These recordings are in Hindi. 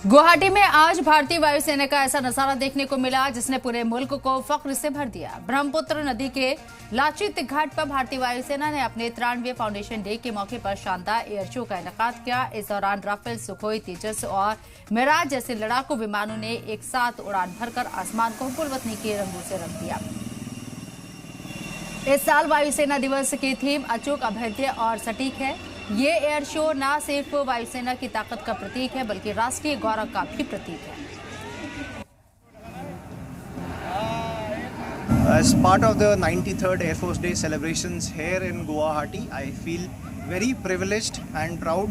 गुवाहाटी में आज भारतीय वायुसेना का ऐसा नजारा देखने को मिला जिसने पूरे मुल्क को फख्र से भर दिया। ब्रह्मपुत्र नदी के लाचित घाट पर भारतीय वायुसेना ने अपने 93वें फाउंडेशन डे के मौके पर शानदार एयर शो का इनेकाद किया। इस दौरान राफेल, सुखोई, तेजस और मिराज जैसे लड़ाकू विमानों ने एक साथ उड़ान भरकर आसमान को हुब्बुल-वतनी के रंगों से रंग दिया। इस साल वायुसेना दिवस की थीम अचूक, अभेद्य और सटीक है। ये एयर शो न सिर्फ वायुसेना की ताकत का प्रतीक है बल्कि राष्ट्रीय गौरव का भी प्रतीक है। As part of the 93rd Air Force Day celebrations here in Guwahati, I feel very privileged and proud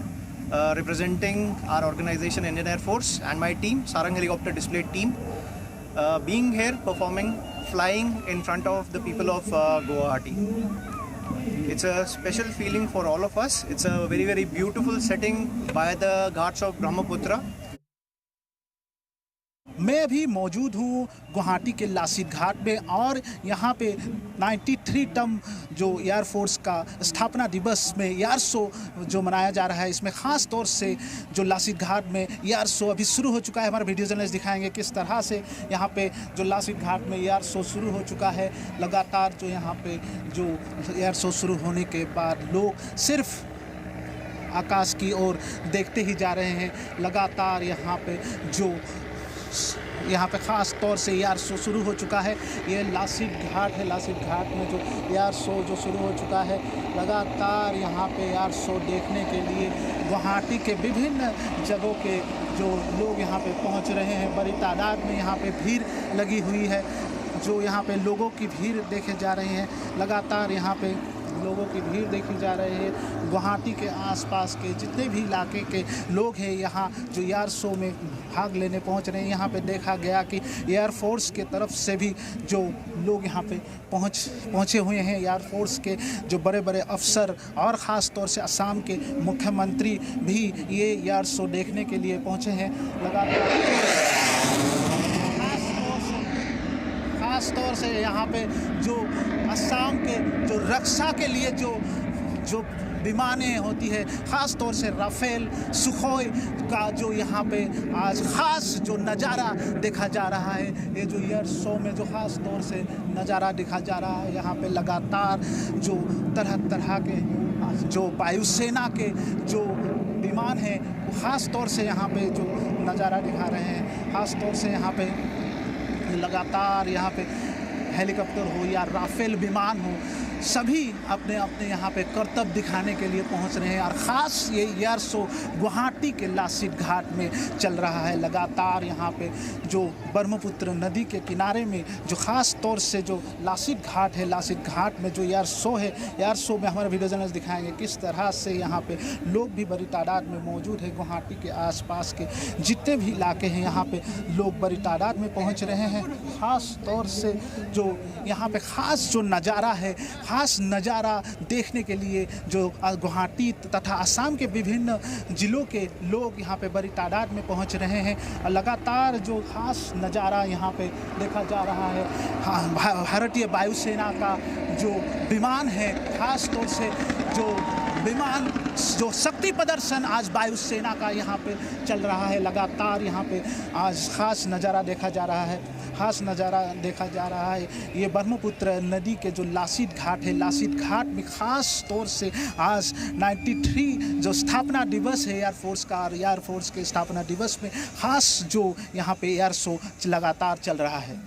representing our organization Indian Air Force and my team, Sarang Helicopter Display Team, being here performing, flying in front of the people of Guwahati. It's a special feeling for all of us. It's a very, very beautiful setting by the ghats of Brahmaputra. मैं अभी मौजूद हूँ गुवाहाटी के लासित घाट में और यहाँ पे 93 टर्म जो एयरफोर्स का स्थापना दिवस में एयर शो जो मनाया जा रहा है, इसमें ख़ास तौर से जो लासित घाट में एयर शो अभी शुरू हो चुका है। हमारे वीडियो जर्नलिस्ट दिखाएंगे किस तरह से यहाँ पे जो लासित घाट में एयर शो शुरू हो चुका है। लगातार जो यहाँ पे जो एयर शो शुरू होने के बाद लोग सिर्फ आकाश की ओर देखते ही जा रहे हैं। लगातार यहाँ पे ख़ास तौर से एयर शो शुरू हो चुका है। ये लासित घाट है। लासित घाट में जो एयर शो जो शुरू हो चुका है, लगातार यहाँ पे एयर शो देखने के लिए गुवाहाटी के विभिन्न जगहों के जो लोग यहाँ पे पहुँच रहे हैं। बड़ी तादाद में यहाँ पे भीड़ लगी हुई है। जो यहाँ पे लोगों की भीड़ देखे जा रहे हैं, लगातार यहाँ पे लोगों की भीड़ देखी जा रही है। गुवाहाटी के आसपास के जितने भी इलाके के लोग हैं यहाँ जो एयर शो में भाग लेने पहुँच रहे हैं। यहाँ पे देखा गया कि एयरफोर्स के तरफ से भी जो लोग यहाँ पे पहुँचे हुए हैं, एयरफोर्स के जो बड़े बड़े अफसर और ख़ास तौर से असम के मुख्यमंत्री भी ये एयर शो देखने के लिए पहुँचे हैं। लगातार ख़ास तौर से यहाँ पे जो असम के जो रक्षा के लिए जो विमानें होती है, ख़ास तौर से राफेल, सुखोई का जो यहाँ पे आज ख़ास जो नज़ारा देखा जा रहा है, ये जो एयर शो में जो ख़ास तौर से नज़ारा देखा जा रहा है। यहाँ पे लगातार जो तरह तरह के जो वायुसेना के जो विमान हैं, वो ख़ास तौर से यहाँ पे जो नज़ारा दिखा रहे हैं। ख़ास तौर से यहाँ पे लगातार यहाँ पे हेलीकॉप्टर हो या राफेल विमान हो, सभी अपने अपने यहाँ पे कर्तव्य दिखाने के लिए पहुँच रहे हैं। और ख़ास ये एयर शो गुवाहाटी के लासित घाट में चल रहा है। लगातार यहाँ पे जो ब्रह्मपुत्र नदी के किनारे में जो ख़ास तौर से जो लासित घाट है, लासित घाट में जो एयर शो है, एयर शो में हमारे वीडियो जर्नलिस्ट दिखाएंगे किस तरह से यहाँ पे लोग भी बड़ी तादाद में मौजूद है। गुवाहाटी के आसपास के जितने भी इलाके हैं, यहाँ पे लोग बड़ी तादाद में पहुँच रहे हैं। ख़ास तौर से जो यहाँ पे ख़ास जो नज़ारा है, ख़ास नज़ारा देखने के लिए जो गुवाहाटी तथा असम के विभिन्न ज़िलों के लोग यहाँ पे बड़ी तादाद में पहुँच रहे हैं। लगातार जो ख़ास नज़ारा यहाँ पे देखा जा रहा है, भारतीय वायुसेना का जो विमान है, ख़ास तौर से जो विमान जो शक्ति प्रदर्शन आज वायुसेना का यहाँ पे चल रहा है। लगातार यहाँ पे आज ख़ास नज़ारा देखा जा रहा है। ख़ास नज़ारा देखा जा रहा है ये ब्रह्मपुत्र नदी के जो लासित घाट है, लासित घाट में ख़ास तौर से आज 93 जो स्थापना दिवस है एयरफोर्स का, और एयरफोर्स के स्थापना दिवस में ख़ास जो यहाँ पे एयर शो लगातार चल रहा है।